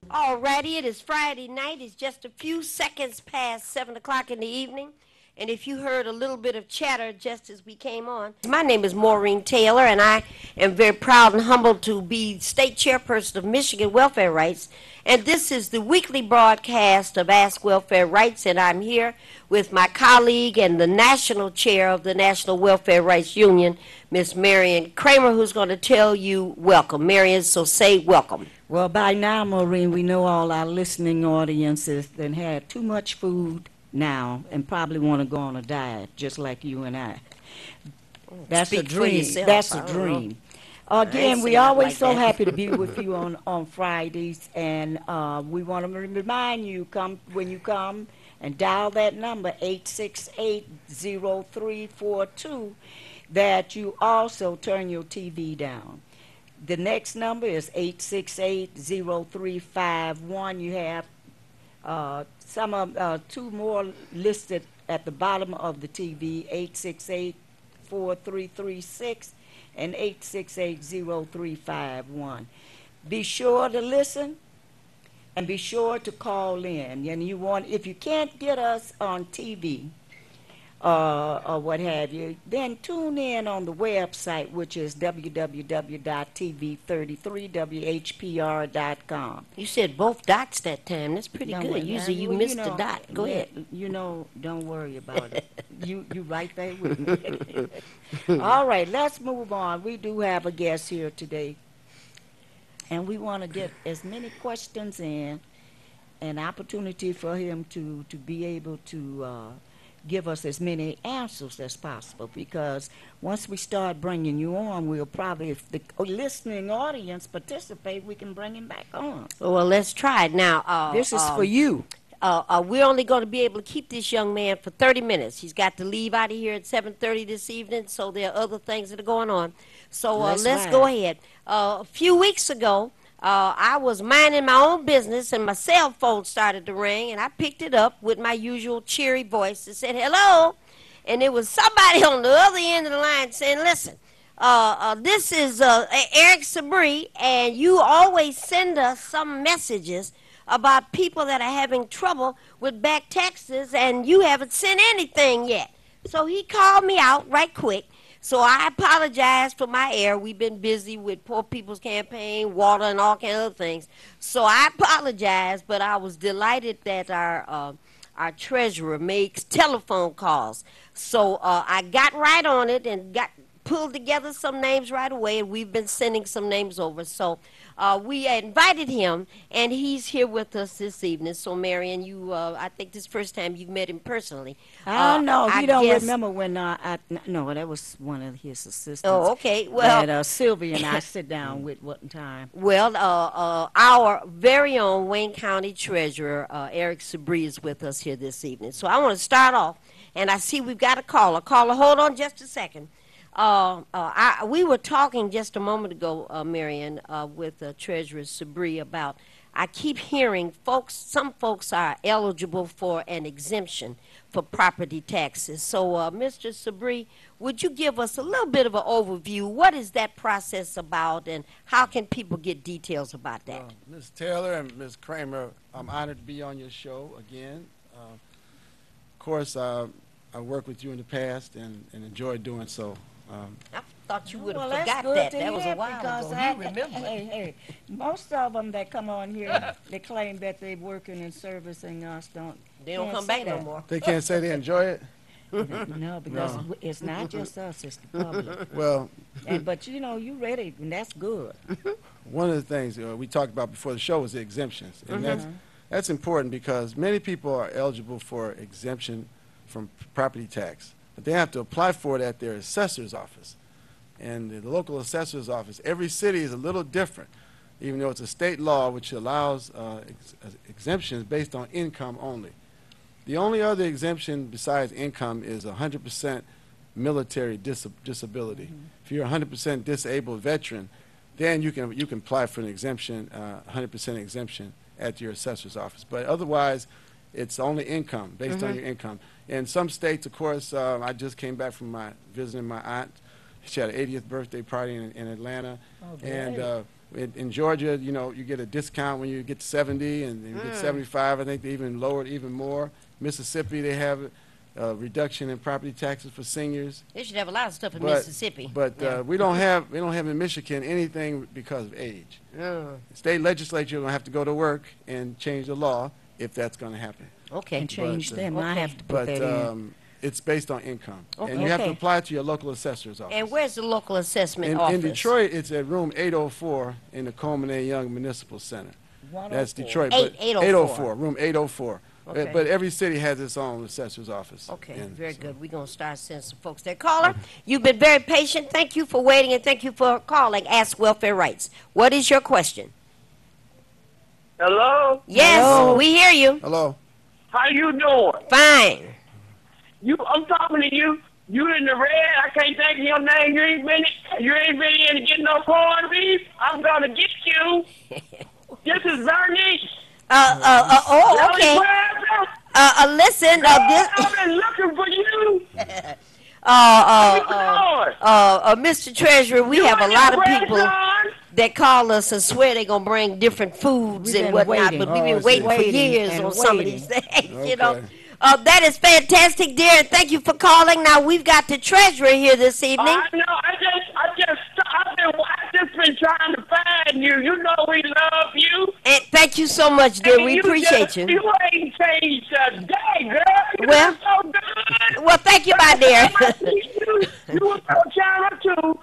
Alrighty, it is Friday night. It's just a few seconds past 7 o'clock in the evening. And if you heard a little bit of chatter just as we came on, my name is Maureen Taylor, and I am very proud and humbled to be state chairperson of Michigan Welfare Rights. And this is the weekly broadcast of Ask Welfare Rights, and I'm here with my colleague and the national chair of the National Welfare Rights Union, Miss Marion Kramer, who's going to tell you welcome. Marion, so say welcome. Well, by now, Maureen, we know all our listening audiences that had too much food now and probably want to go on a diet, just like you and I. That's a dream. That's a dream. Again, we always so happy to be with you on Fridays, and we want to remind you, when you come and dial that number, 868-0342, that you also turn your TV down. The next number is 868-0351. You have two more listed at the bottom of the TV, 868-4336 and 868-0351. Be sure to listen and be sure to call in. And if you can't get us on TV, or what have you, then tune in on the website, which is www.tv33whpr.com. You said both dots that time. That's pretty good. Usually you missed the dot. Go ahead. Don't worry about it. You right there with me. All right, let's move on. We do have a guest here today, and we want to get as many questions in, an opportunity for him to be able to give us as many answers as possible, because once we start bringing you on, we'll probably, if the listening audience participate, we can bring him back on. Well, let's try it now. This is for you. We're only going to be able to keep this young man for 30 minutes. He's got to leave out of here at 7:30 this evening, so there are other things that are going on. So let's go ahead. A few weeks ago, I was minding my own business, and my cell phone started to ring, and I picked it up with my usual cheery voice and said, hello, and it was somebody on the other end of the line saying, listen, this is Eric Sabri, and you always send us some messages about people that are having trouble with back taxes, and you haven't sent anything yet. So he called me out right quick. So I apologize for my error. We've been busy with Poor People's Campaign, water, and all kinds of things. So I apologize, but I was delighted that our treasurer makes telephone calls. So I got right on it and pulled together some names right away, and we've been sending some names over. So we invited him, and he's here with us this evening. So, Marion, I think this is the first time you've met him personally. No, he don't remember when no, that was one of his assistants. Oh, okay. Well, that Sylvia and I sit down with one time. Well, our very own Wayne County Treasurer, Eric Sabri, is with us here this evening. So I want to start off, and I see we've got a caller. Caller, hold on just a second. We were talking just a moment ago, Marion, with Treasurer Sabri about, I keep hearing some folks are eligible for an exemption for property taxes. So, Mr. Sabri, would you give us a little bit of an overview? What is that process about, and how can people get details about that? Ms. Taylor and Ms. Kramer, I'm honored to be on your show again. Of course, I worked with you in the past and enjoyed doing so. I thought you would have forgot that. That was a while ago. You remember. Hey, most of them that come on here, they claim that they're working and servicing us. They don't come back no more. They can't say they enjoy it? No, because it's not just us, it's the public. Well, but you ready, and that's good. One of the things we talked about before the show was the exemptions. And that's important, because many people are eligible for exemption from property tax. But they have to apply for it at their assessor's office. And the local assessor's office, every city is a little different, even though it's a state law which allows exemptions based on income only. The only other exemption besides income is 100% military disability. If you're a 100% disabled veteran, then you can apply for an exemption, 100% exemption at your assessor's office. But otherwise, it's only income, based on your income. In some states, of course, I just came back from visiting my aunt. She had an 80th birthday party in Atlanta. Oh, and In Georgia, you know, you get a discount when you get to 70, and you get 75. I think they even lowered even more. Mississippi, they have a reduction in property taxes for seniors. They should have a lot of stuff in Mississippi. But we don't have in Michigan anything because of age. State legislature will have to go to work and change the law if that's going to happen. Okay. And change them. I have to put But that in. it's based on income, Okay. and you have to apply to your local assessor's office. And where's the local assessment in office? Detroit, it's at room 804 in the Coleman A. Young Municipal Center. 104. That's Detroit. 804. Room 804. Okay. But every city has its own assessor's office. Okay, And very so- good. We're going to start sending some folks there. Caller, you've been very patient. Thank you for waiting, and thank you for calling Ask Welfare Rights. What is your question? Hello? Yes, Hello. we hear you. Hello. How you doing? Fine. I'm talking to you. You in the red. I can't think of your name. You ain't been in to get no corned beef. I'm gonna get you. This is Bernice. Oh, okay. Listen, I've been looking for you. Mr. Treasurer, we have a lot of people that call us and swear they're going to bring different foods We've and been whatnot, waiting. but we've Oh, been I see. waiting for Waiting years and on some of waiting. these things, Okay. you know. That is fantastic, dear, and thank you for calling. Now, we've got the Treasurer here this evening. I know. I've just been trying to find you. You know we love you. And thank you so much, dear. And We you appreciate you. You ain't changed a day, girl. You Well- look so good. Well, thank you, my dear. You were so China too.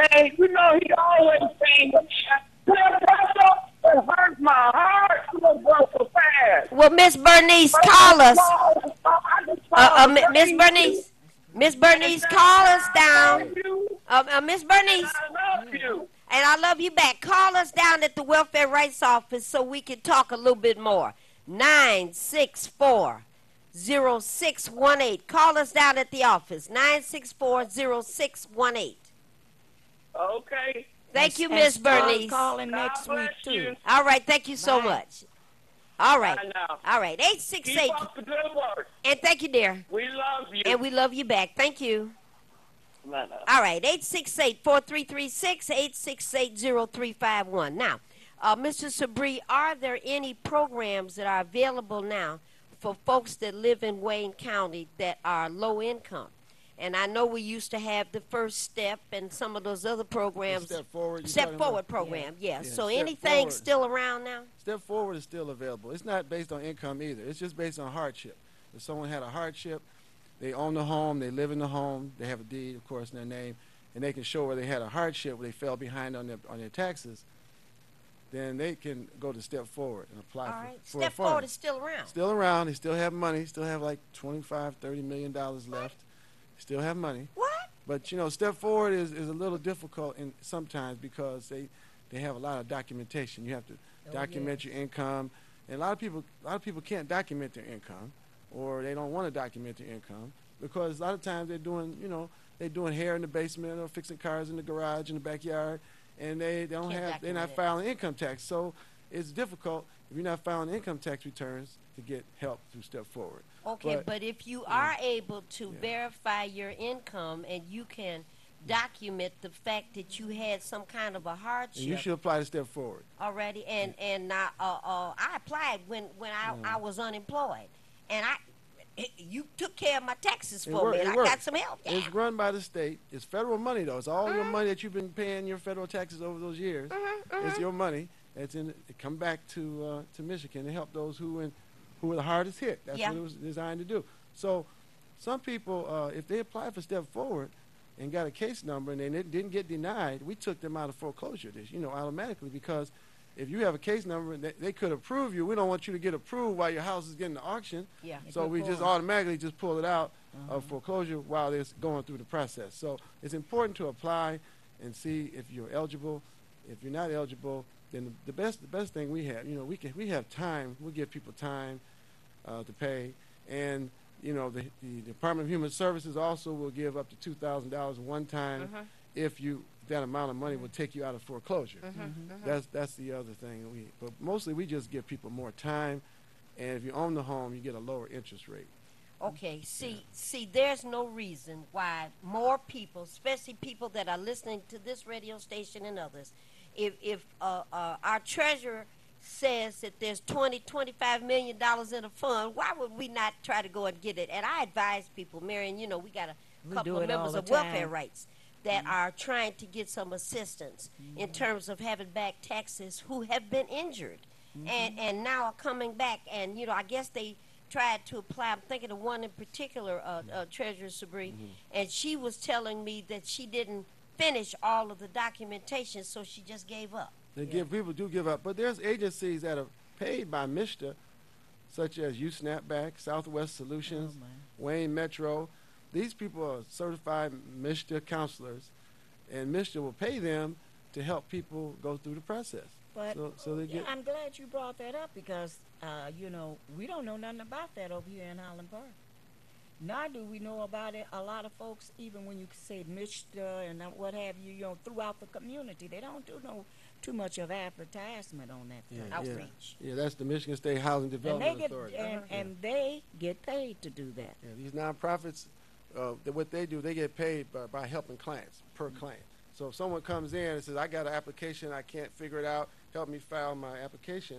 And you know he always saying, it hurts my heart. I'm gonna go so fast. Well, Miss Bernice, call us. Miss Bernice, call us down. Miss Bernice, I love you. and I love you back. Call us down at the Welfare Rights Office so we can talk a little bit more. 964-0618. Call us down at the office. 964-0618. Okay. Thank you, And Miss start Bernice. calling God next bless week, too. you. All right, thank you so Bye. much. All right. I know. All right, Keep 868. up the good work. And thank you, dear. We love you. And we love you back. Thank you. Bye now. All right, 868-4336, 868-0351. Now, Mr. Sabri, are there any programs that are available now for folks that live in Wayne County that are low income? And I know we used to have the First Step and some of those other programs. Step Forward. you're Step talking Forward about? program, yeah. Yeah, So Step anything Forward. still around now? Step Forward is still available. It's not based on income either. It's just based on hardship. If someone had a hardship, they own the home, they live in the home, they have a deed, of course, in their name, and they can show where they had a hardship, where they fell behind on their taxes, then they can go to Step Forward and apply All right. for a Step fund. Forward is still around. Still around. They still have money. Still have like $25-30 million left. Still have money. What? But you know, Step Forward is a little difficult sometimes because they have a lot of documentation. You have to document your income, and a lot of people can't document their income, or they don't want to document their income because a lot of times they're doing hair in the basement or fixing cars in the garage in the backyard, and they're not filing income tax. So it's difficult if you're not filing income tax returns to get help through Step Forward. Okay, but if you are able to verify your income and you can document the fact that you had some kind of a And hardship you should apply to Step Forward. already, and I applied when I was unemployed, and you took care of my taxes for me, and I got some help. Yeah. It's run by the state. It's federal money, though. It's all your money that you've been paying your federal taxes over those years. It's your money. It come back to Michigan to help those who were the hardest hit. That's what it was designed to do. So some people, if they apply for Step Forward and got a case number and they didn't get denied, we took them out of foreclosure automatically, because if you have a case number, they could approve you. We don't want you to get approved while your house is getting to auction. Yeah. So we just automatically just pull it out of foreclosure while they're going through the process. So it's important to apply and see if you're eligible. If you're not eligible, then the best thing we have, we have time. We give people time to pay, and the Department of Human Services also will give up to $2,000 one time if that amount of money will take you out of foreclosure. That's the other thing. But mostly we just give people more time, and if you own the home, you get a lower interest rate. Okay, see, there's no reason why more people, especially people that are listening to this radio station and others, if our treasurer says that there's $25 million in a fund, why would we not try to go and get it? And I advise people, Marion, we got a We couple do of it all members the of Welfare time. Rights that are trying to get some assistance in terms of having back taxes who have been injured and now are coming back. And, I guess they tried to apply. I'm thinking of one in particular, Treasurer Sabri, and she was telling me that she didn't finish all of the documentation, so she just gave up. People do give up, but there's agencies that are paid by MISTA, such as USnapback, Southwest Solutions, Wayne Metro. These people are certified MISTA counselors, and MISTA will pay them to help people go through the process. But so they get. I'm glad you brought that up because, we don't know nothing about that over here in Highland Park. Nor do we know about it. A lot of folks, even when you say MISTA and what have you, throughout the community, they don't do too much of advertisement on that thing. Outreach. Yeah, that's the Michigan State Housing Development Authority. And they get paid to do that. Yeah, these nonprofits, what they do, they get paid by helping clients per client. So if someone comes in and says, I got an application, I can't figure it out, help me file my application,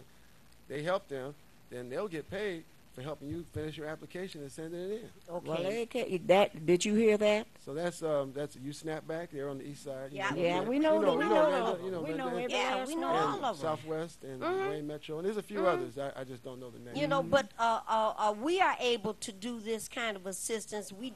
they help them, then they'll get paid for helping you finish your application and sending it in. Okay. Well, did you hear that? So that's USnapback. They're on the east side. We know every last we know one. all of them. Southwest and Wayne Metro, and there's a few others. I just don't know the name. But we are able to do this kind of assistance. We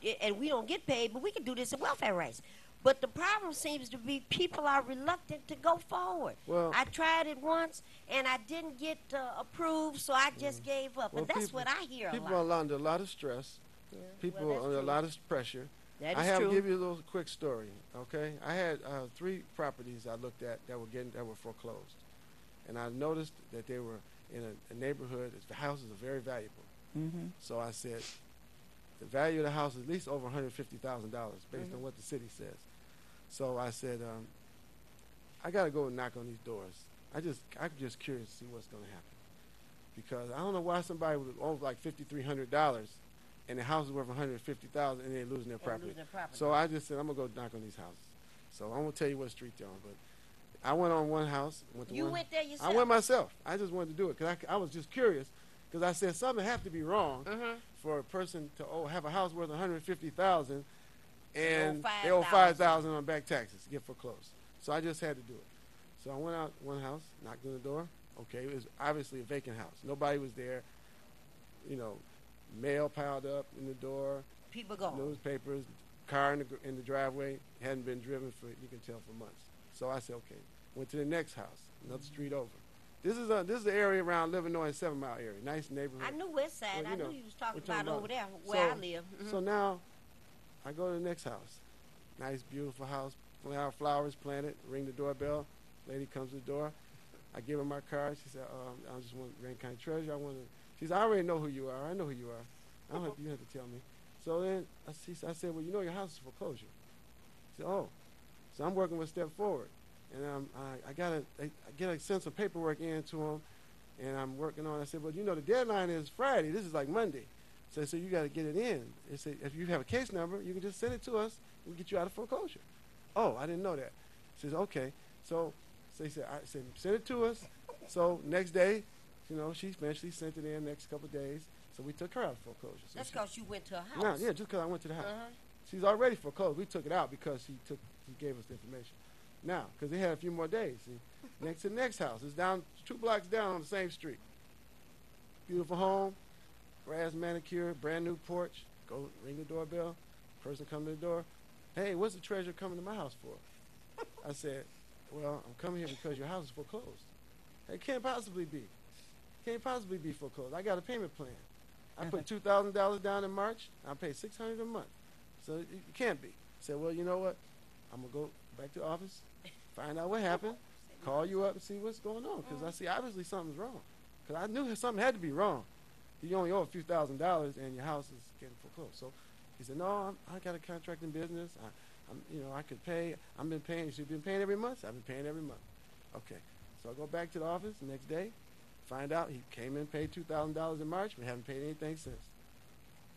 don't get paid, but we can do this at Welfare Rights. But the problem seems to be people are reluctant to go forward. Well, I tried it once, and I didn't get approved, so I just gave up. And that's what I hear a lot. People are under a lot of stress. Yeah, People are under a lot of pressure. That I is have true. to give you a little quick story, okay? I had 3 properties I looked at that were foreclosed. And I noticed that they were in a neighborhood, the houses are very valuable. So I said, the value of the house is at least over $150,000 based on what the city says. So I said, I got to go and knock on these doors. I'm just curious to see what's going to happen. Because I don't know why somebody would owe like $5,300 and the house is worth $150,000 and they're losing their property. So I just said, I'm going to go knock on these houses. So I won't tell you what street they're on, but I went on one house. Went there yourself? I went myself. I just wanted to do it because I was just curious because I said something have to be wrong for a person to have a house worth $150,000 and they owe $5,000 on back taxes to get foreclosed. So I just had to do it. So I went out one house, knocked on the door. Okay, it was obviously a vacant house. Nobody was there. Mail piled up in the door. People gone. Newspapers, car in the driveway. Hadn't been driven for, you can tell, for months. So I said, okay. Went to the next house, another street over. This is the area around Livernois and 7 Mile area. Nice neighborhood. I knew West Side. Well, I knew you was talking about over there where I live. So now I go to the next house. Nice, beautiful house. Flowers planted. Ring the doorbell. Lady comes to the door. I give her my card. She said, I just want Rankin County Treasurer. She said, I already know who you are. I know who you are. You have to tell me. So then I said, well, your house is foreclosure. She said, oh. So I'm working with Step Forward. And I get a sense of paperwork into them. And I'm working on it. I said, well, the deadline is Friday. This is like Monday. So you got to get it in. They said, if you have a case number, you can just send it to us and get you out of foreclosure. Oh, I didn't know that. She says, okay. So they said, send it to us. So next day, she eventually sent it in next couple of days. So we took her out of foreclosure. So that's because you went to a house. No, yeah, just because I went to the house. She's already foreclosed. We took it out because he gave us the information. Now, because they had a few more days. See, next to the next house. It's down 2 blocks down on the same street. Beautiful home, grass manicure, brand new porch. Go ring the doorbell. Person come to the door. Hey, what's the treasurer coming to my house for? I said, well, I'm coming here because your house is foreclosed. It can't possibly be. Can't possibly be foreclosed. I got a payment plan. I put $2,000 down in March. I pay $600 a month. So it can't be. I said, well, you know what? I'm going to go back to the office, find out what happened, call you up and see what's going on. Because I see obviously something's wrong. Because I knew something had to be wrong. You only owe a few $1,000s and your house is getting foreclosed. So he said, no, I got a contract in business. I could pay. I've been paying. You've been paying every month? I've been paying every month. Okay. So I go back to the office the next day, find out he came in, paid $2,000 in March. We haven't paid anything since.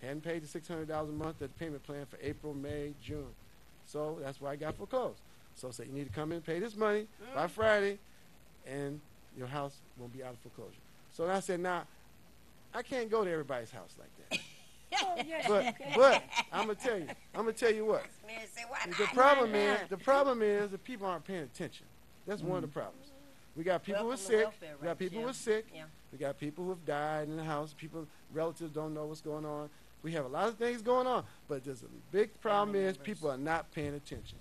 hadn't paid the $600 a month at the payment plan for April, May, June. So that's why I got foreclosed. So I said, you need to come in and pay this money by Friday, and your house won't be out of foreclosure. So I said, now, I can't go to everybody's house like that. But I'm gonna tell you what. The problem is that people aren't paying attention. That's one of the problems. We got people who are sick. We got people who are sick. We got people who have died in the house. People, relatives don't know what's going on. We have a lot of things going on, but there's a big problem is people are not paying attention.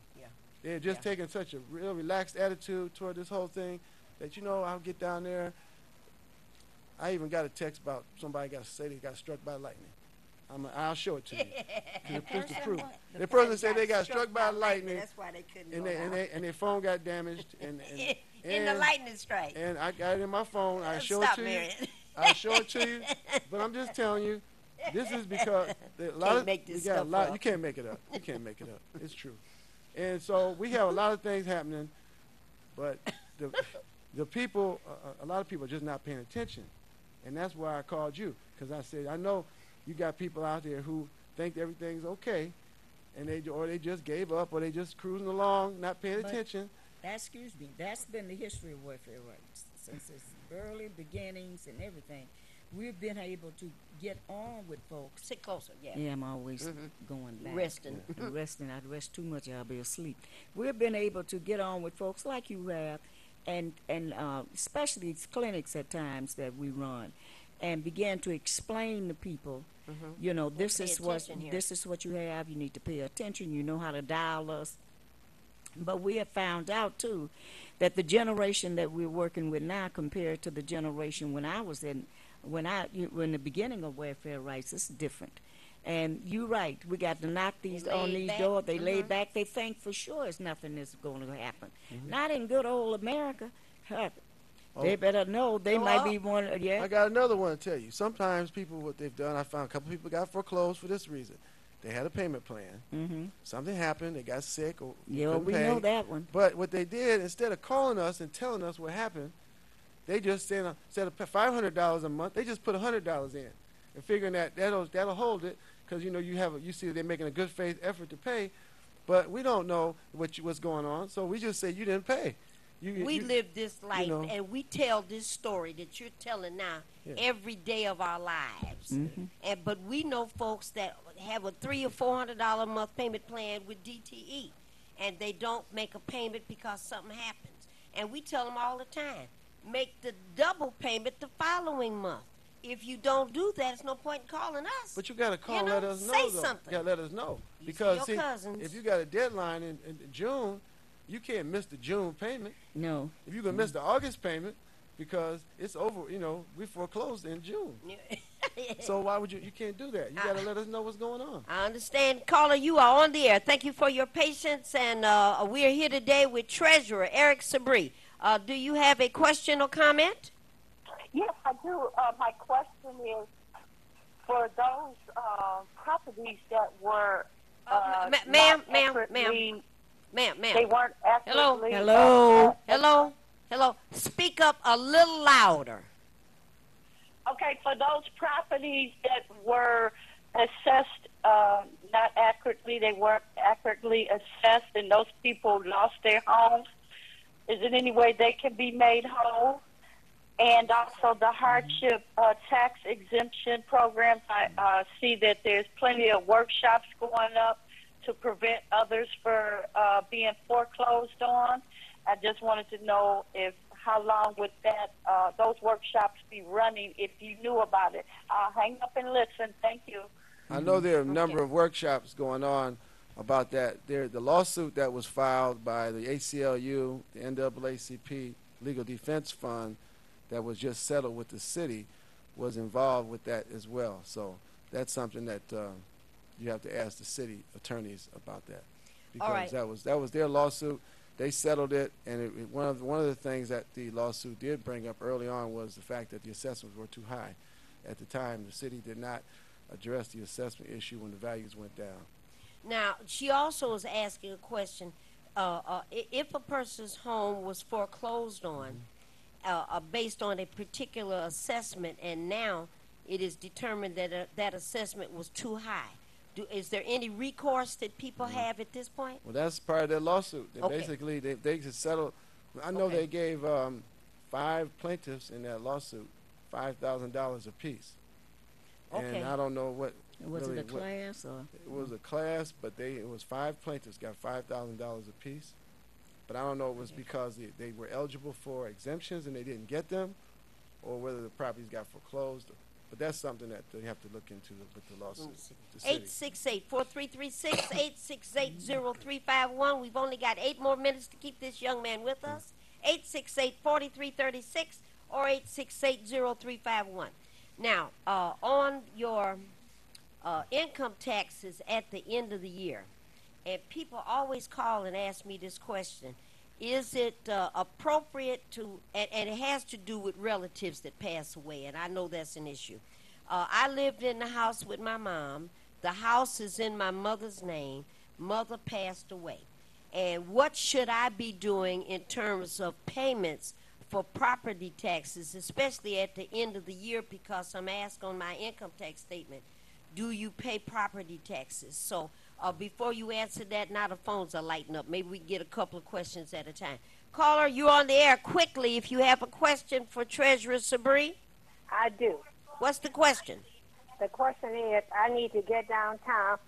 They're just taking such a real relaxed attitude toward this whole thing that, I'll get down there. I even got a text about somebody got to say they got struck by lightning. I'll show it to you. It's the proof. The person said they got struck by lightning. That's why they couldn't and their phone got damaged. And in the lightning strike. And I got it in my phone. I'll show it to you. But I'm just telling you, this is because you can't make it up. You can't make it up. It's true. And so we have a lot of things happening, but the people, a lot of people are just not paying attention. And that's why I called you, because I said, I know you got people out there who think everything's okay, and they just gave up, or they just cruising along, not paying attention. Excuse me, that's been the history of welfare rights since its early beginnings and everything. We've been able to get on with folks. Sit closer, yeah. Yeah, I'm always going back. Resting. Resting. I'd rest too much, I'll be asleep. We've been able to get on with folks like you have, and especially these clinics at times that we run, and begin to explain to people, this is what you have. You need to pay attention. You know how to dial us. But we have found out too that the generation that we're working with now, compared to the generation when I was in the beginning of welfare rights, it's different. And you're right. We got to knock these on these doors. They lay back. They think for sure it's nothing is going to happen. Not in good old America. They better know. They might be one. I got another one to tell you. Sometimes people, what they've done, I found a couple people got foreclosed for this reason. They had a payment plan. Something happened. They got sick or couldn't we pay. know that one. But what they did, instead of calling us and telling us what happened, they just said, instead of $500 a month, they just put $100 in, and figuring that'll hold it, because you see they're making a good faith effort to pay, but we don't know what's going on, so we just say you didn't pay. We live this life, and we tell this story that you're telling now every day of our lives. But we know folks that have a $300 or $400 a month payment plan with DTE, and they don't make a payment because something happens. And we tell them all the time, make the double payment the following month. If you don't do that, it's no point in calling us. But you got to call and let us know. Say something. You got to let us know. Because if you got a deadline in June, you can't miss the June payment. No. If you're going to miss the August payment, because it's over, we foreclosed in June. So why would you can't do that. You got to let us know what's going on. I understand. Caller, you are on the air. Thank you for your patience. And we're here today with Treasurer Eric Sabri. Do you have a question or comment? Yes, I do. My question is, for those properties that were ma'am. They weren't accurately. Hello. Speak up a little louder. Okay, for those properties that were assessed not accurately, they weren't accurately assessed, and those people lost their homes, is there any way they can be made whole? And also the hardship tax exemption programs, I see that there's plenty of workshops going up to prevent others from being foreclosed on. I just wanted to know how long would those workshops be running if you knew about it. I'll hang up and listen. Thank you. I know there are a number of workshops going on about that. The lawsuit that was filed by the ACLU, the NAACP Legal Defense Fund, that was just settled with the city, was involved with that as well. So that's something that you have to ask the city attorneys about that, because that was their lawsuit. They settled it, and one of the things that the lawsuit did bring up early on was the fact that the assessments were too high. At the time, the city did not address the assessment issue when the values went down. Now, she also is asking a question. If a person's home was foreclosed on based on a particular assessment, and now it is determined that that assessment was too high. Is there any recourse that people have at this point? Well, that's part of their lawsuit. Okay. Basically, they could settle. I know they gave 5 plaintiffs in that lawsuit $5,000 apiece. Okay. And I don't know what. Was really, it a class or? It was a class, but it was 5 plaintiffs got $5,000 apiece. But I don't know if it was because they were eligible for exemptions and they didn't get them, or whether the properties got foreclosed. But that's something that they have to look into with the lawsuit. 868-4336, 868-0351. We've only got 8 more minutes to keep this young man with us. 868-4336 or 868-0351. Now, on your income taxes at the end of the year, and people always call and ask me this question, is it appropriate to, and it has to do with relatives that pass away, and I know that's an issue. I lived in the house with my mom. The house is in my mother's name. Mother passed away. And what should I be doing in terms of payments for property taxes, especially at the end of the year, because I'm asked on my income tax statement, do you pay property taxes? So before you answer that, now the phones are lighting up. Maybe we can get a couple of questions at a time. Caller, you're on the air quickly if you have a question for Treasurer Sabri. I do. What's the question? The question is, I need to get downtown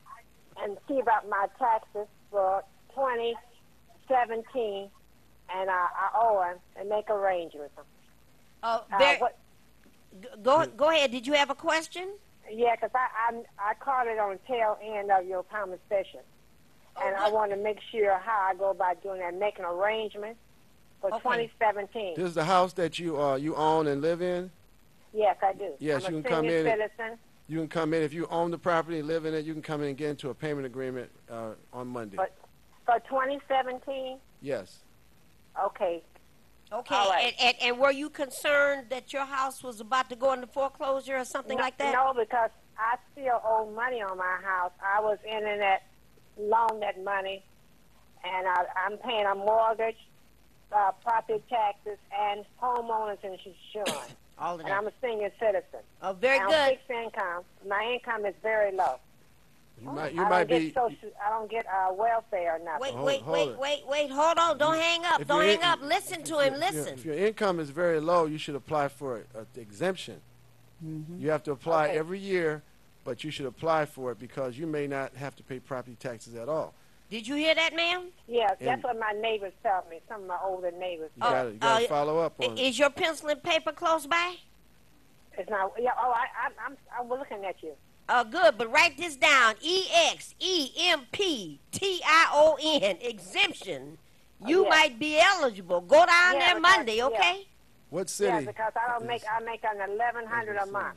and see about my taxes for 2017, and I owe them and make arrangements with them. Go ahead. Did you have a question? Yeah, because I caught it on the tail end of your conversation, and I want to make sure how I go about doing that, making arrangements for 2017. This is the house that you own and live in? Yes, I do. Yes, I'm you a can come senior in. citizen. You can come in if you own the property, live in it. You can come in and get into a payment agreement on Monday. But for 2017? Yes. Okay. Okay, All right. and were you concerned that your house was about to go into foreclosure or something like that? No, because I still owe money on my house. I was in that loan that money, and I'm paying a mortgage, property taxes, and homeowners insurance. All of that. And I'm a senior citizen. Oh, very and good. I'm fixed income. My income is very low. I don't get welfare or nothing. Wait. Hold on. Don't hang up. Don't hang up. Listen to him. Listen. If your income is very low, you should apply for an exemption. Mm-hmm. You have to apply every year, but you should apply for it because you may not have to pay property taxes at all. Did you hear that, ma'am? Yeah, that's what my neighbors tell me. Some of my older neighbors. You got to follow up on it. Is your pencil and paper close by? It's not. Yeah. Oh, I'm looking at you. Good, but write this down. EXEMPTION, exemption. You might be eligible. Go down there Monday, okay? What city? Yeah, because I make an $1,100 a month.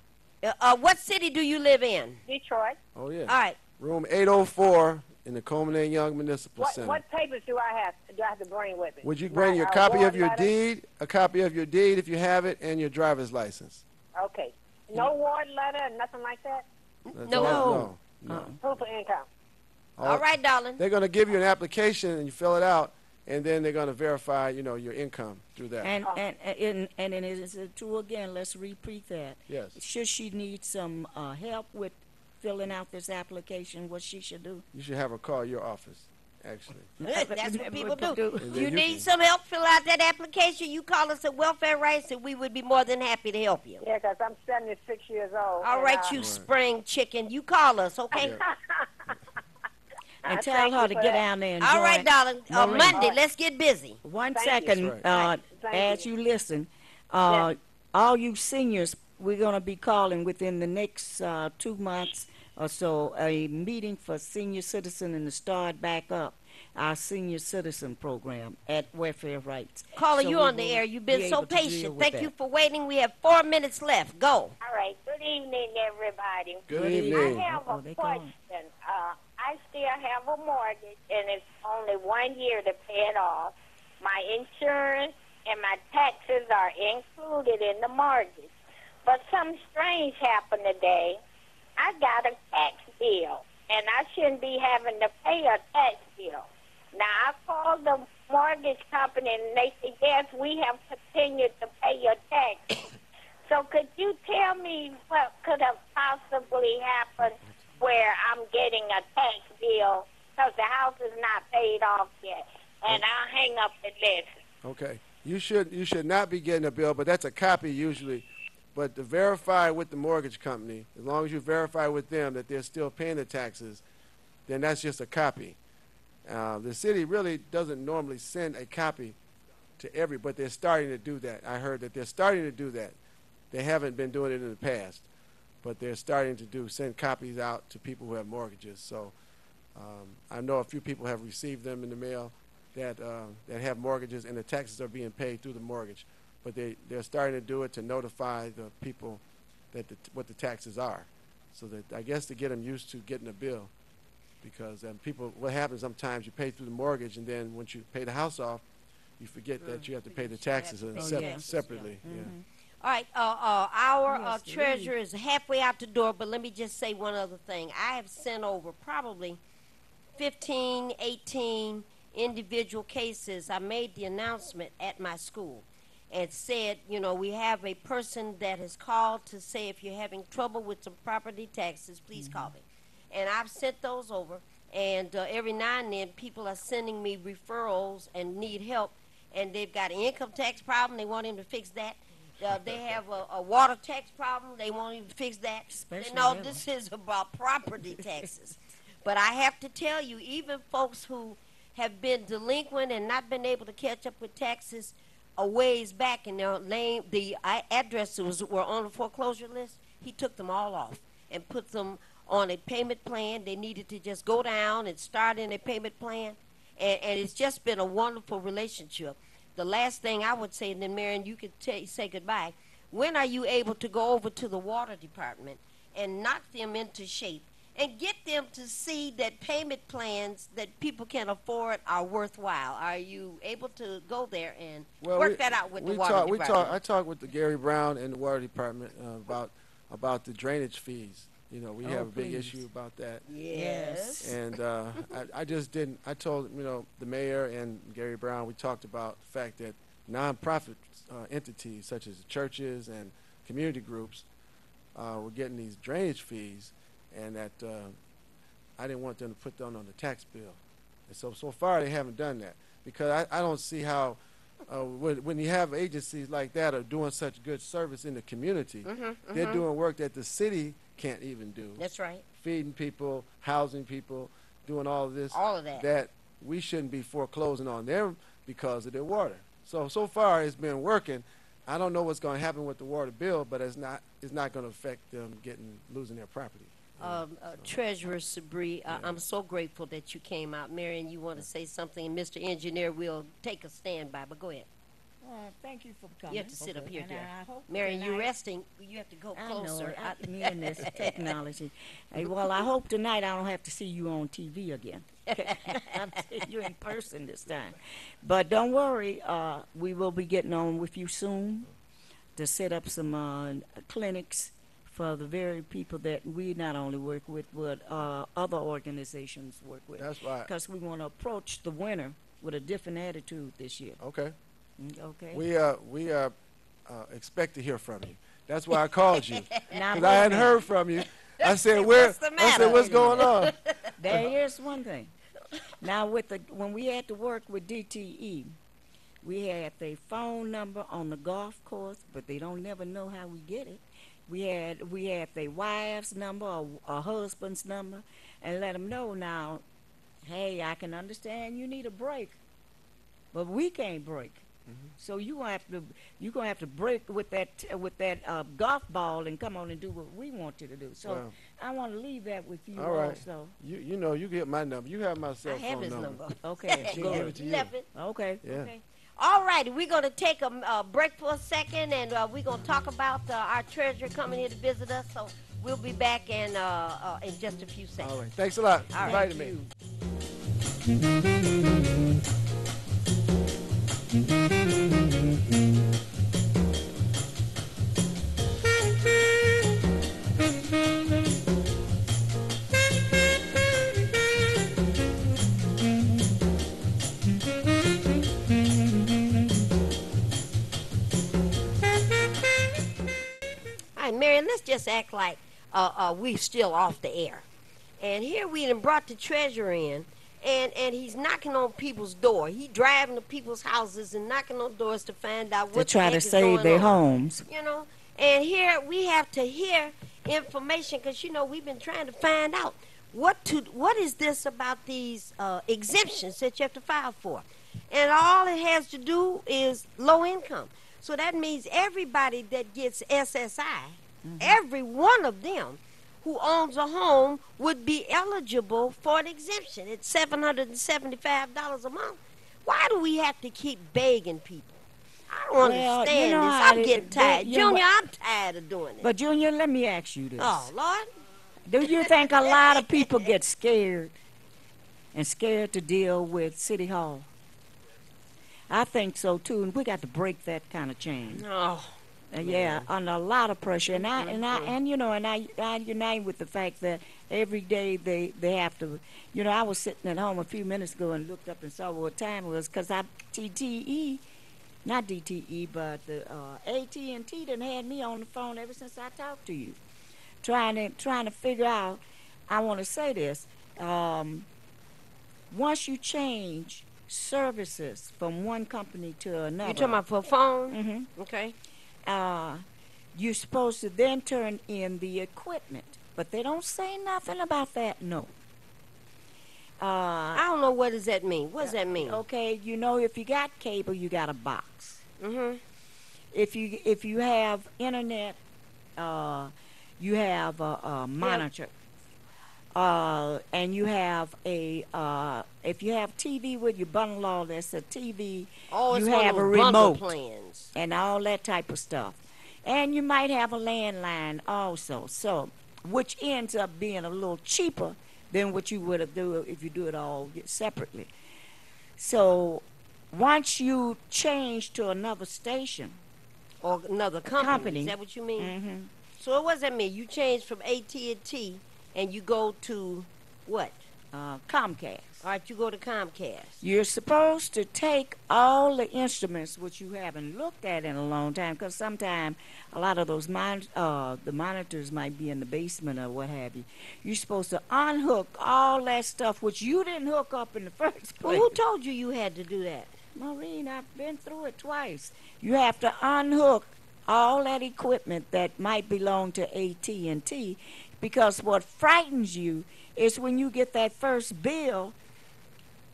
What city do you live in? Detroit. Oh, yeah. All right. Room 804 in the Coleman A. Young Municipal Center. What papers do I have to bring with me? Would you bring your copy of your deed, a copy of your deed if you have it, and your driver's license? Okay. No ward letter and nothing like that? No. Proof of income. All right, darling. They're going to give you an application, and you fill it out, and then they're going to verify, your income through that. And it is true again. Let's repeat that. Yes. Should she need some help with filling out this application, what she should do? You should have her call your office, actually. That's what people do. And You then need some help, fill out that application. You call us at Welfare Rights, and we would be more than happy to help you. Yeah, because I'm 76 years old. All right, you spring chicken. You call us, okay? And tell her to get down there and All right, darling. Monday, let's get busy. One Thank second, you. as you listen, all you seniors, we're going to be calling within the next 2 months or so a meeting for senior citizen and to start back up our senior citizen program at Welfair Rights. Caller, So you we on the will air. You've be been so able to deal patient. with Thank that. you for waiting. We have 4 minutes left. Go. All right. Good evening, everybody. Good evening. I have a question. I still have a mortgage, and it's only 1 year to pay it off. My insurance and my taxes are included in the mortgage. But something strange happened today. I got a tax bill, and I shouldn't be having to pay a tax bill. Now, I called the mortgage company, and they said, yes, we have continued to pay your taxes. So could you tell me what could have possibly happened where I'm getting a tax bill because the house is not paid off yet, and I'll hang up and listen. Okay. You should not be getting a bill, but that's a copy usually. But to verify with the mortgage company, as long as you verify with them that they're still paying the taxes, then that's just a copy. The city really doesn't normally send a copy to but they're starting to do that. I heard that they're starting to do that. They haven't been doing it in the past, but they're starting to send copies out to people who have mortgages. So I know a few people have received them in the mail that have mortgages, and the taxes are being paid through the mortgage. But they're starting to do it to notify the people that what the taxes are, so that I guess to get them used to getting a bill. Because what happens sometimes you pay through the mortgage, and then once you pay the house off, you forget that you have to pay the taxes separately. Yeah. All right, our treasurer is halfway out the door, but let me just say one other thing. I have sent over probably 15, 18 individual cases. I made the announcement at my school and said, we have a person that has called to say if you're having trouble with some property taxes, please call me. And I've sent those over, and every now and then people are sending me referrals and need help, and they've got an income tax problem, they want him to fix that. They have a water tax problem, they want him to fix that. This is about property taxes. But I have to tell you, even folks who have been delinquent and not been able to catch up with taxes a ways back, and their name, the addresses were on the foreclosure list, he took them all off and put them on a payment plan. They needed to just go down and start in a payment plan, and it's just been a wonderful relationship. The last thing I would say, and then Marion, you could say goodbye. When are you able to go over to the water department and knock them into shape and get them to see that payment plans that people can afford are worthwhile? Are you able to go there and work that out with the water department? I talked with the Gary Brown and the water department about the drainage fees. We have a big issue about that. Yes. And I just didn't. I told the mayor and Gary Brown. We talked about the fact that nonprofit entities such as churches and community groups were getting these drainage fees, and that I didn't want them to put them on the tax bill. And so far they haven't done that, because I don't see how when you have agencies like that are doing such good service in the community, they're doing work that the city can't even do. That's right. Feeding people, housing people, doing all of this. All of that. That we shouldn't be foreclosing on them because of their water. So far it's been working. I don't know what's going to happen with the water bill, but it's not going to affect them losing their property. Treasurer Sabri, I'm so grateful that you came out. Marion, you want to say something, and Mr. Engineer will take a standby, but go ahead. Thank you for coming. You have to sit up here, dear. Marion, you're resting. You have to go closer. I know. Me and this technology. Well, I hope tonight I don't have to see you on TV again. I'm seeing you in person this time. But don't worry, we will be getting on with you soon to set up some clinics for the very people that we not only work with, but other organizations work with. That's right. Because we want to approach the winter with a different attitude this year. Okay. Okay. We expect to hear from you. That's why I called you, because I hadn't heard from you. I said, what's going on? There is one thing. Now, when we had to work with DTE, we had their phone number on the golf course, but they don't never know how we get it. We had their wife's number or husband's number, and let them know now, hey, I can understand you need a break, but we can't break. So you gonna have to break with that golf ball and come on and do what we want you to do. So I want to leave that with you. All right. Also. You get my number. You have my cell phone number. I have his number. Okay. She'll give it to you. Okay. Yeah. Okay. All righty, we're going to take a break for a second, and we're going to talk about our treasurer coming here to visit us. So we'll be back in just a few seconds. All right. Thanks a lot. All right. Inviting me. right, Marion, let's just act like we still off the air. And here we done brought the treasurer in, and he's knocking on people's door. He driving to people's houses and knocking on doors to find out To what try the to heck is save going their on. homes. You know, and here we have to hear information because we've been trying to find out what is this about these exemptions that you have to file for, and all it has to do is low income. So that means everybody that gets SSI, every one of them who owns a home would be eligible for an exemption. It's $775 a month. Why do we have to keep begging people? I don't understand this. I'm getting tired. Junior, I'm tired of doing it. But, Junior, let me ask you this. Oh, Lord. Do you think a lot of people get scared to deal with City Hall? I think so, too, and we got to break that kind of chain. Oh. Yeah, under a lot of pressure, and I unite with the fact that every day they have to. I was sitting at home a few minutes ago and looked up and saw what time it was because TTE, not DTE, but the AT&T done had me on the phone ever since I talked to you, trying to figure out. I want to say this: once you change services from one company to another, You talking about for a phone? Mm-hmm. Okay. You're supposed to then turn in the equipment, but they don't say nothing about that. No. I don't know, what does that mean? What does that mean? Okay, if you got cable, you got a box. Mm-hmm. If you have internet, you have a monitor. And you have if you have TV with your bundle, all that's a TV. Oh, it's you one have of a those bundle remote plans and all that type of stuff. And you might have a landline also. So, which ends up being a little cheaper than what you would have do if you do it all separately. So, once you change to another station or another company, is that what you mean? Mm-hmm. So what does that mean? You change from AT&T and you go to what? Comcast. All right, you go to Comcast. You're supposed to take all the instruments which you haven't looked at in a long time, because sometimes a lot of those the monitors might be in the basement or what have you. You're supposed to unhook all that stuff which you didn't hook up in the first place. Well, who told you had to do that? Maureen, I've been through it twice. You have to unhook all that equipment that might belong to AT&T, because what frightens you is when you get that first bill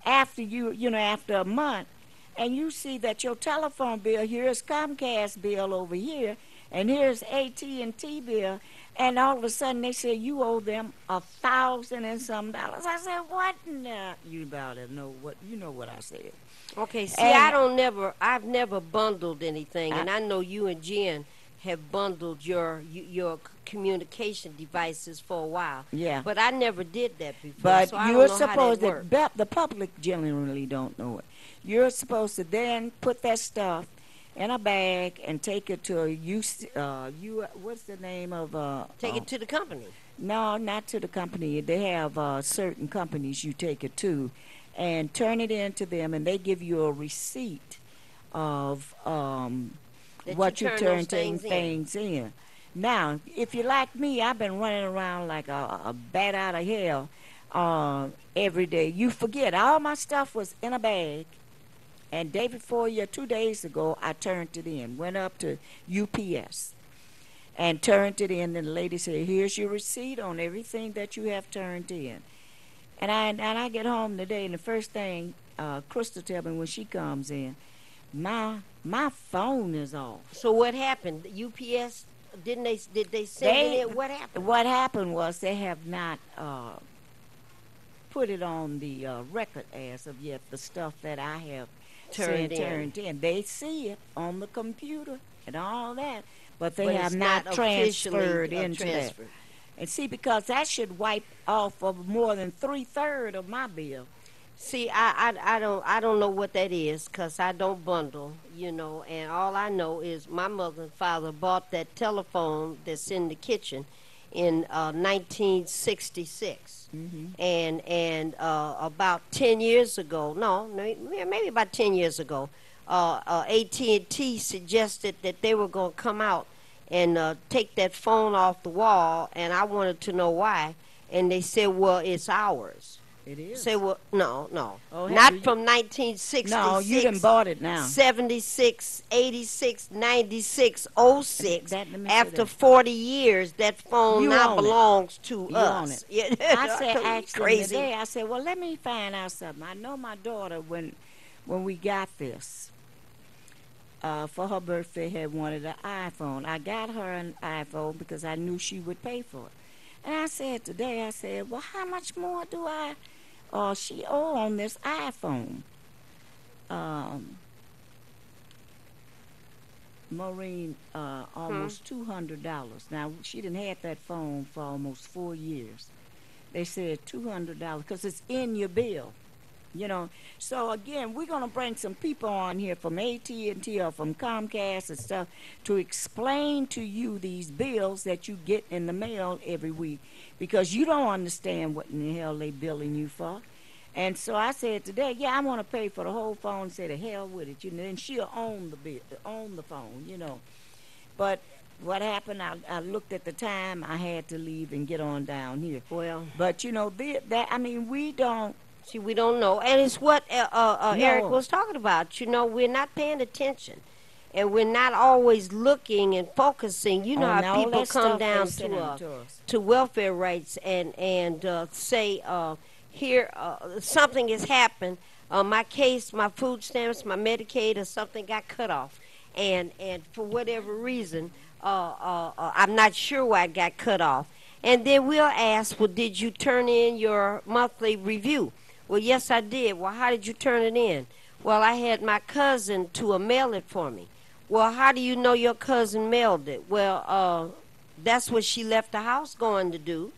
after after a month, and you see that your telephone bill, here's Comcast bill over here, and here's AT&T bill, and all of a sudden they say you owe them $1,000 and some dollars. I said, what? No, you about to know what what I said. Okay, see, And I've never bundled anything, and I know you and Jen have bundled your communication devices for a while. Yeah. But I never did that before. But so I you're don't know supposed how that works. the public generally don't know it. You're supposed to then put that stuff in a bag and take it to what's the name of Take it to the company. No, not to the company. They have certain companies you take it to, and turn it in to them, and they give you a receipt of what you turn things in. Now, if you're like me, I've been running around like a bat out of hell every day. You forget, all my stuff was in a bag, and day before, 2 days ago, I turned it in. Went up to UPS and turned it in, and the lady said, here's your receipt on everything that you have turned in. And I get home today, and the first thing Crystal tells me when she comes in, my phone is off. So what happened? UPS, did they send it in? What happened? What happened was they have not put it on the record as of yet, the stuff that I have turned in. They see it on the computer and all that, but they have not transferred into that. And see, because that should wipe off of more than 3/3 of my bill. See, I don't know what that is, because I don't bundle, and all I know is my mother and father bought that telephone that's in the kitchen in 1966. Mm-hmm. And about 10 years ago, maybe about 10 years ago, AT&T suggested that they were going to come out and take that phone off the wall, and I wanted to know why. And they said, well, it's ours. It is. Say, well, no, Oh, not you, from 1966. no, you done bought it now. 76, 86, 96, Let 06. me say After that. 40 years, that phone You now own it. belongs to You us. own it. Yeah, I said, totally asked them crazy. today, I said, well, let me find out something. I know my daughter, when we got this, for her birthday, had wanted an iPhone. I got her an iPhone because I knew she would pay for it. And I said today, I said, well, how much more do she owe on this iPhone? Maureen, almost $200. Now, she done had that phone for almost 4 years. They said $200 because it's in your bill. You know, so again, we're going to bring some people on here from AT&T or from Comcast and stuff to explain to you these bills that you get in the mail every week, because you don't understand what in the hell they billing you for. And so I said today, yeah, I want to pay for the whole phone. Say the hell with it, you know. And she'll own the phone, you know. But what happened? I looked at the time. I had to leave and get on down here. Well, but you know I mean, we don't. see, we don't know. And it's what Eric No. was talking about. You know, we're not paying attention. And we're not always looking and focusing. You know on how all people that come stuff down they send out to us. to welfare rights and say, here, something has happened. My case, my food stamps, my Medicaid, or something got cut off. And for whatever reason, I'm not sure why it got cut off. And then we'll ask, well, did you turn in your monthly review? Well, yes, I did. Well, how did you turn it in? Well, I had my cousin to mail it for me. Well, how do you know your cousin mailed it? Well, that's what she left the house going to do.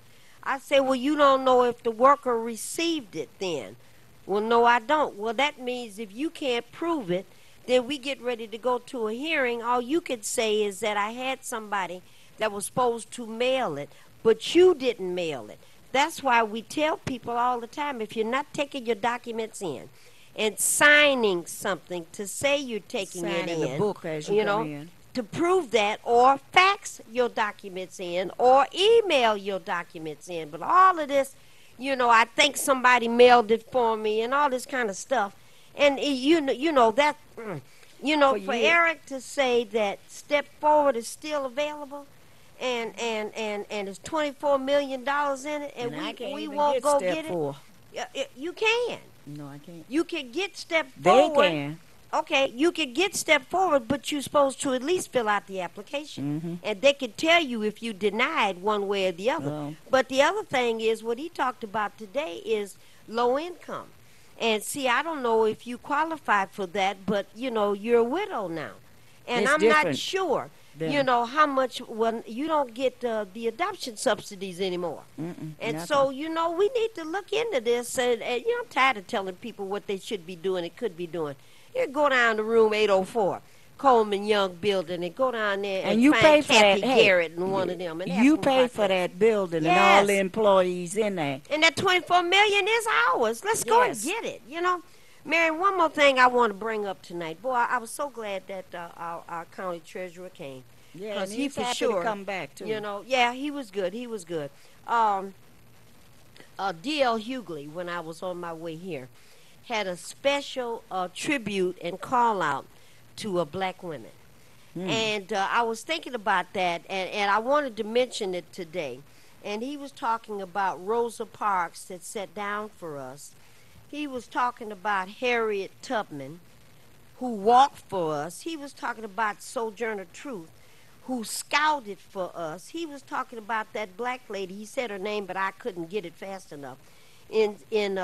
I said, well, you don't know if the worker received it then. Well, no, I don't. Well, that means if you can't prove it, then we get ready to go to a hearing. All you could say is that I had somebody that was supposed to mail it, but you didn't mail it. That's why we tell people all the time, if you're not taking your documents in and signing something to say you're taking it Signing in, the book as you know, come in. to prove that, or fax your documents in, or email your documents in. But all of this, you know, I think somebody mailed it for me, and all this kind of stuff. And you know that, you know, for Eric to say that Step Forward is still available, and it's $24 million in it, and I can't we even won't get go Step get Four. it. You can. No, I can't. You can get Step They Forward. can. Okay, you can get Step Forward, but you're supposed to at least fill out the application. And they can tell you if you denied one way or the other. Well. But the other thing is, what he talked about today is low income. And see, I don't know if you qualify for that, but, you know, you're a widow now. And It's I'm different not sure, then. you know, how much, well, you don't get the adoption subsidies anymore. And nothing. so, you know, we need to look into this. And, you know, I'm tired of telling people what they should be doing and could be doing. You go down to room 804, Coleman Young building, and go down there and you find pay for Kathy that. Hey, Garrett and one of them. And ask you them pay about for that building and Yes. all the employees in there. And that $24 million is ours. Let's go and Yes. get it, you know. Mary, one more thing I want to bring up tonight. Boy, I was so glad that our county treasurer came. Yeah, 'Cause and he he's for happy sure, to come back too. You know, yeah, he was good. He was good. D.L. Hughley, when I was on my way here, had a special tribute and call out to black women. And I was thinking about that, and I wanted to mention it today. And he was talking about Rosa Parks that sat down for us. He was talking about Harriet Tubman, who walked for us. He was talking about Sojourner Truth, who scouted for us. He was talking about that black lady. He said her name, but I couldn't get it fast enough. In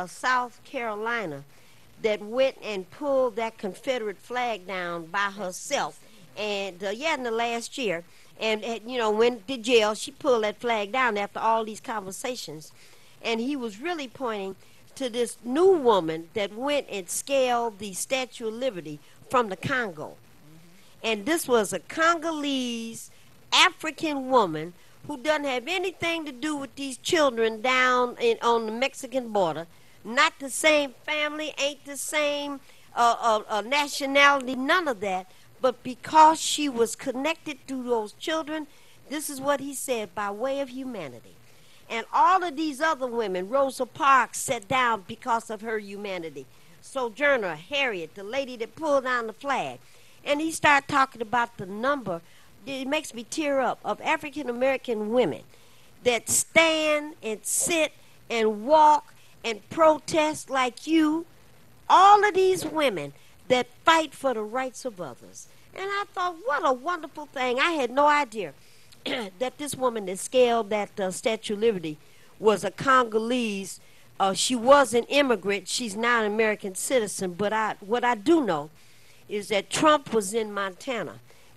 South Carolina, that went and pulled that Confederate flag down by herself. And, in the last year. And, you know, went to jail. She pulled that flag down after all these conversations. And he was really pointing to this new woman that went and scaled the Statue of Liberty from the Congo. And this was a Congolese African woman who doesn't have anything to do with these children down on the Mexican border. Not the same family, ain't the same nationality, none of that. But because she was connected to those children, this is what he said, by way of humanity. And all of these other women, Rosa Parks sat down because of her humanity. Sojourner, Harriet, the lady that pulled down the flag. And he started talking about the number, it makes me tear up, of African American women that stand and sit and walk and protest like you. All of these women that fight for the rights of others. And I thought, what a wonderful thing. I had no idea that this woman that scaled that Statue of Liberty was a Congolese. She was an immigrant. She's now an American citizen. But what I do know is that Trump was in Montana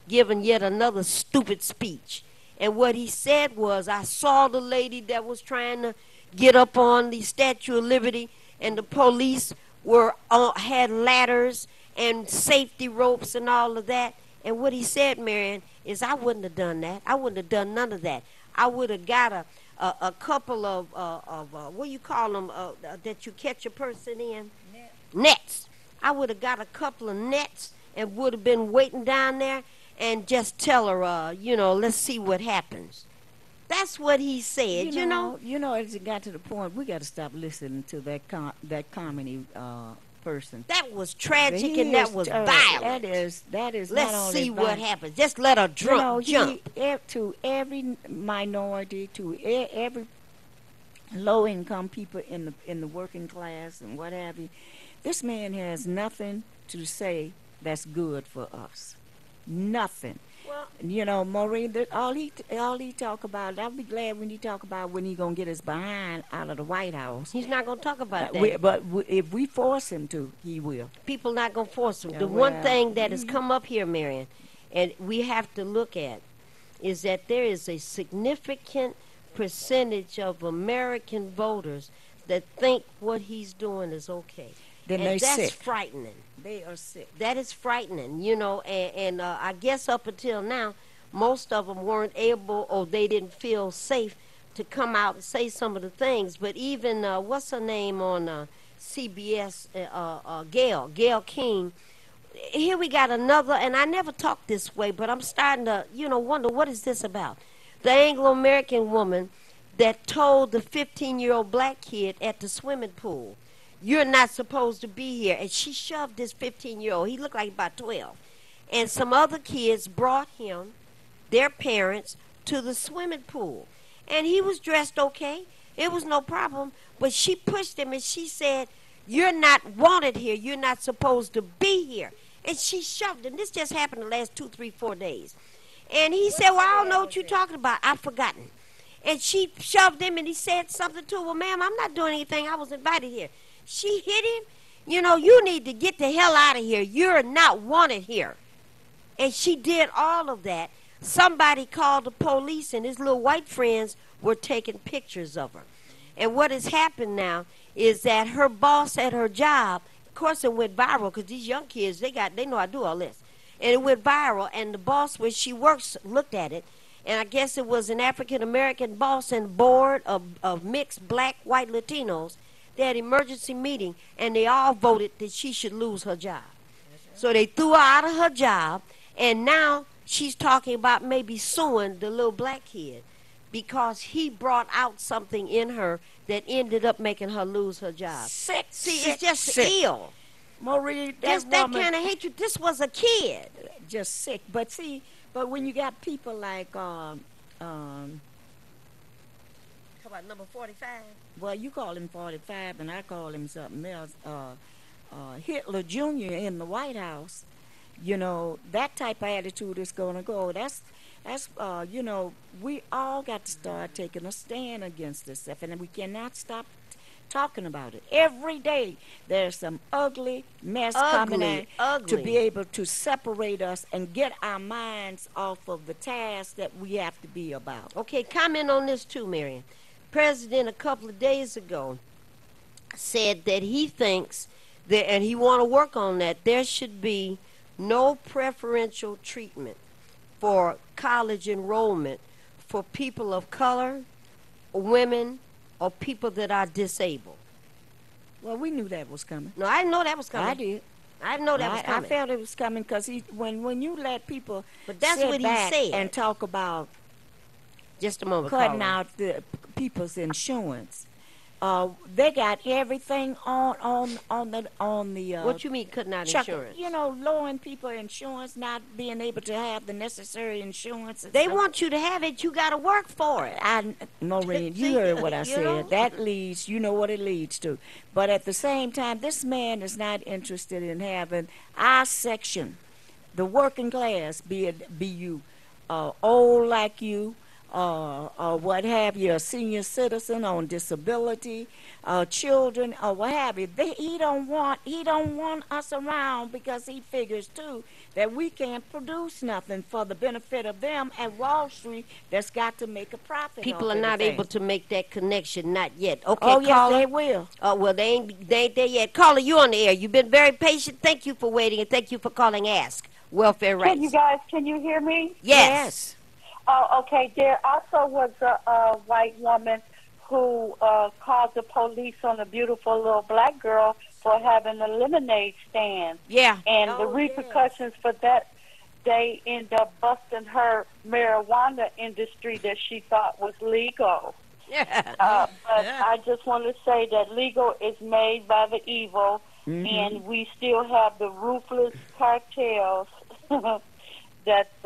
giving yet another stupid speech. And what he said was, I saw the lady that was trying to get up on the Statue of Liberty, and the police had ladders and safety ropes and all of that. And what he said, Marion, is I wouldn't have done that. I wouldn't have done none of that. I would have got a couple of what do you call them, that you catch a person in? Nets. I would have got a couple of nets and would have been waiting down there and just tell her, let's see what happens. That's what he said, you know. You know, as it got to the point, we got to stop listening to that comedy person. That was tragic and that was violent. That is. Let's not see only what happens. Just let her jump. To every minority, to every low-income people in the working class and what have you, this man has nothing to say that's good for us. Nothing. Well, Maureen, all he talk about, I'll be glad when he talk about when he going to get his behind out of the White House. He's not going to talk about that. But if we force him to, he will. People not going to force him. The one thing that has come up here, Marion, and we have to look at, is that there is a significant percentage of American voters that think what he's doing is okay. Then and that's sick. Frightening. They are sick. That is frightening, and I guess up until now, most of them weren't able or they didn't feel safe to come out and say some of the things. But even, what's her name on CBS, Gail King, here we got another, and I never talked this way, but I'm starting to, wonder what is this about. The Anglo-American woman that told the 15-year-old black kid at the swimming pool, you're not supposed to be here. And she shoved this 15-year-old. He looked like about 12. And some other kids brought him, their parents, to the swimming pool. And he was dressed okay. It was no problem. But she pushed him and she said, you're not wanted here. You're not supposed to be here. And she shoved him. This just happened the last 2, 3, 4 days. And he said, well, I don't know what you're talking about. I've forgotten. And she shoved him and he said something to her. Well, ma'am, I'm not doing anything. I was invited here. She hit him. You need to get the hell out of here. You're not wanted here. And she did all of that. Somebody called the police and his little white friends were taking pictures of her. And what has happened now is that her boss at her job, of course it went viral because these young kids, they know I do all this. And it went viral and the boss where she works looked at it. And I guess it was an African-American boss and board of mixed black, white Latinos. They had an emergency meeting, and they all voted that she should lose her job. So they threw her out of her job, and now she's talking about maybe suing the little black kid because he brought out something in her that ended up making her lose her job. Sick. See, it's just ill. Maureen, just that kind of hatred. This was a kid. Just sick. But when you got people like How about number 45? Well, you call him 45, and I call him something else. Hitler Jr. in the White House. That type of attitude is going to go. That's we all got to start taking a stand against this stuff, and we cannot stop talking about it. Every day there's some ugly mess coming out to be able to separate us and get our minds off of the task that we have to be about. Okay, comment on this too, Marion. President a couple of days ago said that he thinks that, and he want to work on that, there should be no preferential treatment for college enrollment for people of color, women, or people that are disabled. Well, we knew that was coming. No, I didn't know that was coming. I did. I didn't know that was I coming. felt it was coming because when you let people But that's sit what he back said. and talk about Just a moment, cutting caller. out the people's insurance, they got everything on the What you mean cutting out check, insurance? lowering people insurance, not being able to have the necessary insurance. And They stuff. want you to have it. You got to work for it. Maureen, See, you heard what I you said. know? That leads, you know what it leads to. But at the same time, this man is not interested in having our section, the working class, be you old like you, or what have you, a senior citizen on disability, children, or what have you. He don't want us around because he figures too that we can't produce nothing for the benefit of them at Wall Street. That's got to make a profit. People off are not everything. able to make that connection, not yet. Okay, Oh yes, caller. they will. Oh, well, they ain't there yet. Caller, you on the air. You've been very patient. Thank you for waiting, and thank you for calling Ask Welfare Rights. Can you hear me? Yes. Oh, okay. There also was a white woman who called the police on a beautiful little black girl for having a lemonade stand. Yeah. And the repercussions for that, they end up busting her marijuana industry that she thought was legal. Yeah. But I just want to say that legal is made by the evil, and we still have the ruthless cartels that's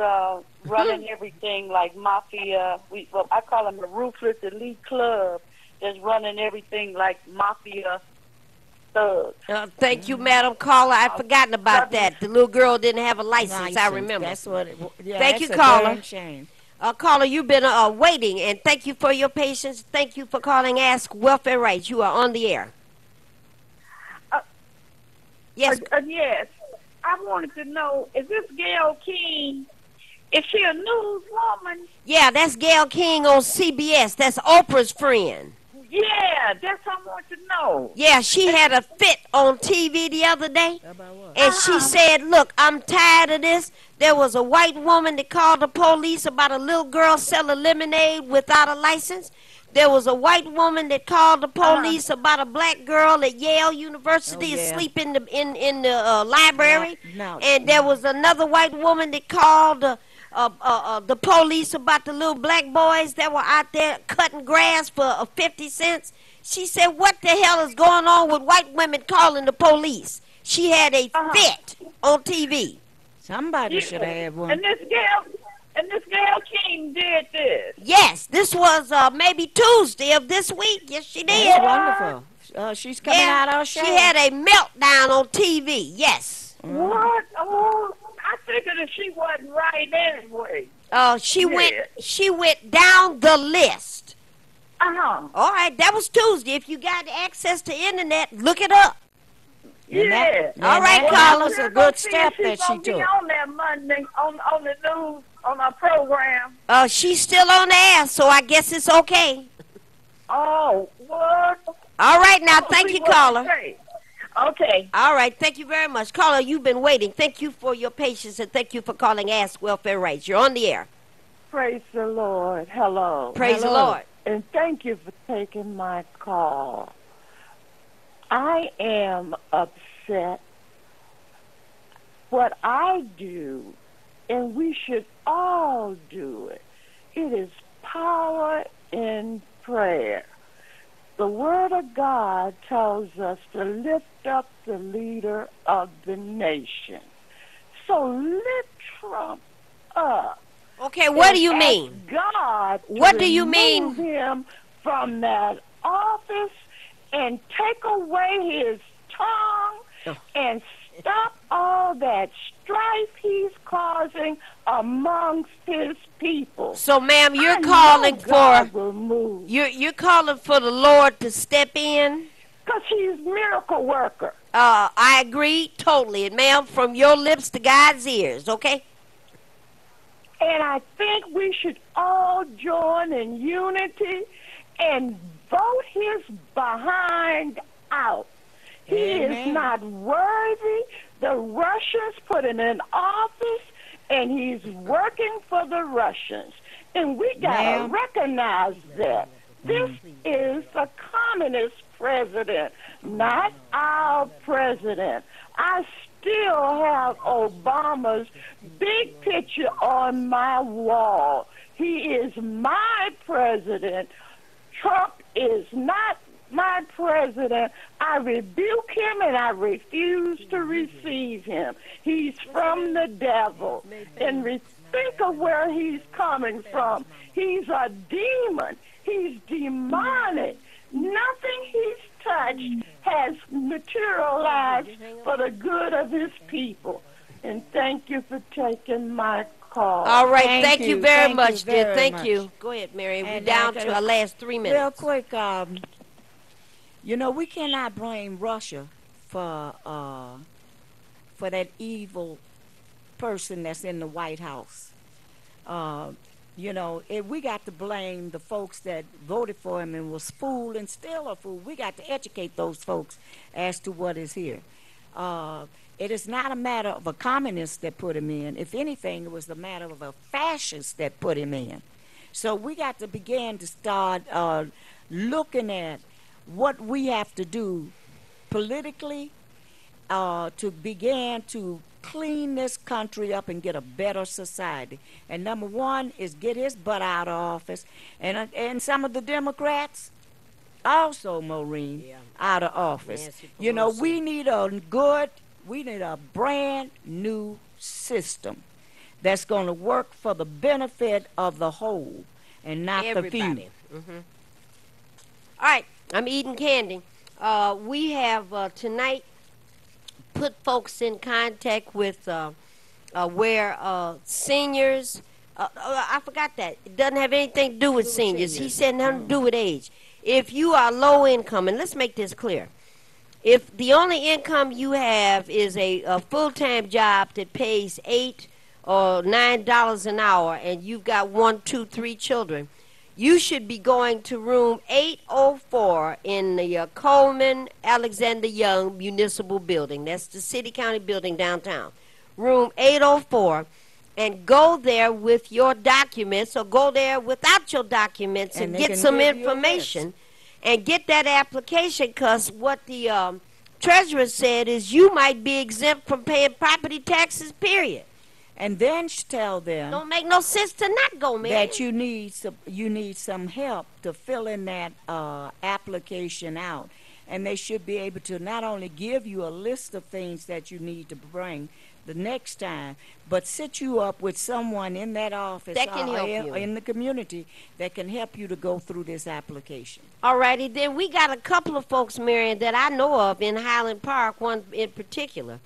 running everything like mafia. I call them a ruthless elite club that's running everything like mafia thugs. Thank you, Madam Caller. I'd forgotten about that. The little girl didn't have a license. I remember. That's what Thank you, that's a caller. darn shame. Caller, you've been waiting, and thank you for your patience. Thank you for calling Ask Welfare Rights. You are on the air. Yes. Yes. I wanted to know, is this Gail King, is she a newswoman? Yeah, that's Gail King on CBS. That's Oprah's friend. Yeah, that's what I want to know. Yeah, she had a fit on TV the other day. About what? And she said, look, I'm tired of this. There was a white woman that called the police about a little girl selling lemonade without a license. There was a white woman that called the police about a black girl at Yale University asleep in the library. No. And there was another white woman that called the police about the little black boys that were out there cutting grass for 50 cents. She said, what the hell is going on with white women calling the police? She had a fit on TV. Somebody should have had one. And this Gail King did this. Yes, this was maybe Tuesday of this week. Yes, she did. That's wonderful. She's coming out of she shape. had a meltdown on TV. Yes. What? Oh, I figured that she wasn't right anyway. She went down the list. Uh-huh. All right, that was Tuesday. If you got access to internet, look it up. Yeah. All right, that caller. was a good step that she Be took. on that Monday on the news on our program. She's still on the air, so I guess it's okay. Oh, what? All right, now, thank you, caller. Okay. All right, thank you very much. Caller, you've been waiting. Thank you for your patience, and thank you for calling Ask Welfare Rights. You're on the air. Praise the Lord. Hello. Praise the Lord. And thank you for taking my call. I am upset. What I do, and we should all do it, it is power in prayer. The Word of God tells us to lift up the leader of the nation. So lift Trump up. Okay, what do you and mean? ask God, What do you mean? Remove him from that office and take away his tongue and stop all that strife he's causing amongst his people. So, ma'am, you're I know calling God for will move. you're calling for the Lord to step in. Because he's miracle worker. I agree totally, and ma'am, from your lips to God's ears. Okay. And I think we should all join in unity and vote his behind out. He is not worthy. The Russians put him in office, and he's working for the Russians. And we got to recognize that. This is a communist president, not our president. I still have Obama's big picture on my wall. He is my president. Trump is not my president. I rebuke him and I refuse to receive him. He's from the devil. And think of where he's coming from. He's a demon. He's demonic. Nothing he's touched has materialized for the good of his people. And thank you for taking my call. All right, thank you very much, dear. very Thank much. you. Go ahead, Mary. We're And down to our last 3 minutes. Real quick, you know, we cannot blame Russia for that evil person that's in the White House. You know, we got to blame the folks that voted for him and was fooled and still are fooled. We got to educate those folks as to what is here. It is not a matter of a communist that put him in. If anything, it was the matter of a fascist that put him in. So we got to begin to start looking at what we have to do politically to begin to clean this country up and get a better society. And number one is get his butt out of office. And some of the Democrats also, Maureen, out of office. You know, we need a brand new system that's going to work for the benefit of the whole and not the few. Mm-hmm. All right, I'm eating candy. We have tonight put folks in contact with where seniors, I forgot that. It doesn't have anything to do with seniors. He said nothing to do with age. If you are low income, and let's make this clear, if the only income you have is a full-time job that pays $8 or $9 an hour and you've got 1, 2, 3 children, you should be going to room 804 in the Coleman Alexander Young Municipal Building. That's the city county building downtown. Room 804. And go there with your documents or go there without your documents and get some information and get that application, because what the treasurer said is you might be exempt from paying property taxes, period. And then tell them don't make no sense to not go, man. That you need some help to fill in that application out, and they should be able to not only give you a list of things that you need to bring the next time, but set you up with someone in that office that can help you in the community that can help you to go through this application. All righty, then we got a couple of folks, Marion, that I know of in Highland Park, one in particular.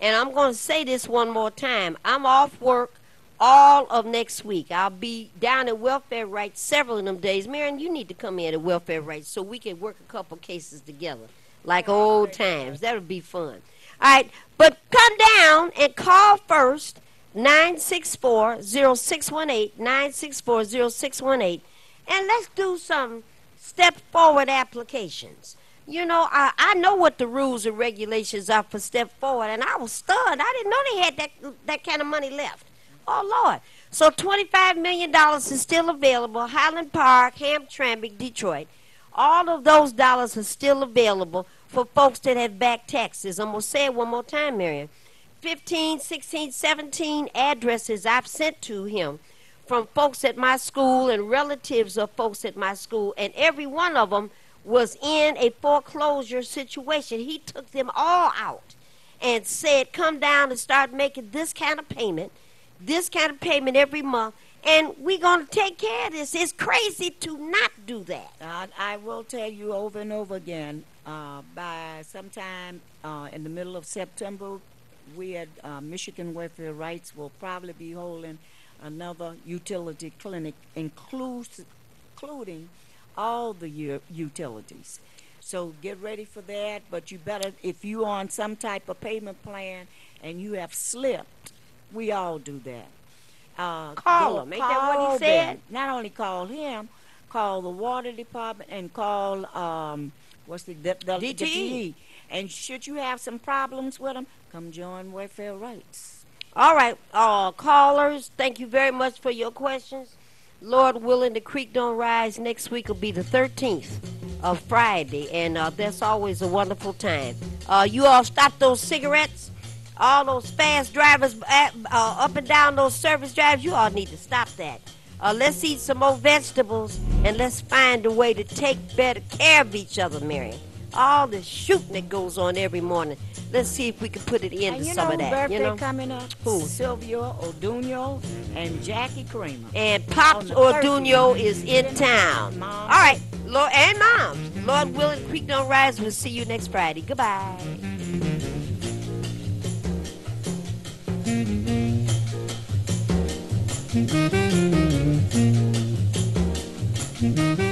And I'm going to say this one more time. I'm off work all of next week. I'll be down at Welfair Rights several of them days. Marion, you need to come in at Welfare Rights so we can work a couple cases together like old times. That would be fun. All right, but come down and call first, 964-0618, 964-0618, and let's do some step-forward applications. You know, I know what the rules and regulations are for step forward, and I was stunned. I didn't know they had that kind of money left. Oh, Lord. So $25 million is still available. Highland Park, Hamtramck, Detroit. All of those dollars are still available for folks that have back taxes. I'm going to say it one more time, Marion. 15, 16, 17 addresses I've sent to him from folks at my school and relatives of folks at my school, and every one of them was in a foreclosure situation. He took them all out and said, come down and start making this kind of payment every month, and we're going to take care of this. It's crazy to not do that. I will tell you over and over again, by sometime in the middle of September, we at Michigan Welfare Rights will probably be holding another utility clinic, including all the utilities. So get ready for that, but you better, if you're on some type of payment plan and you have slipped, we all do that. Call him. Ain't that what he said? Not only call him, call the water department and call the DTE. And should you have some problems with them, come join Welfare Rights. All right, callers, thank you very much for your questions. Lord willing, the creek don't rise. Next week will be the 13th. of Friday, and that's always a wonderful time. You all stop those cigarettes. All those fast drivers up and down those service drives, you all need to stop that. Let's eat some more vegetables, and let's find a way to take better care of each other, Marion. All the shooting that goes on every morning. Let's see if we can put it into some of that. Birthday coming up? Who? Sylvia O'Dunio and Jackie Kramer. And Pops O'Dunio is in town. All right, Lord, and Moms. Lord willing, Creek Don't Rise. We'll see you next Friday. Goodbye. Mm-hmm.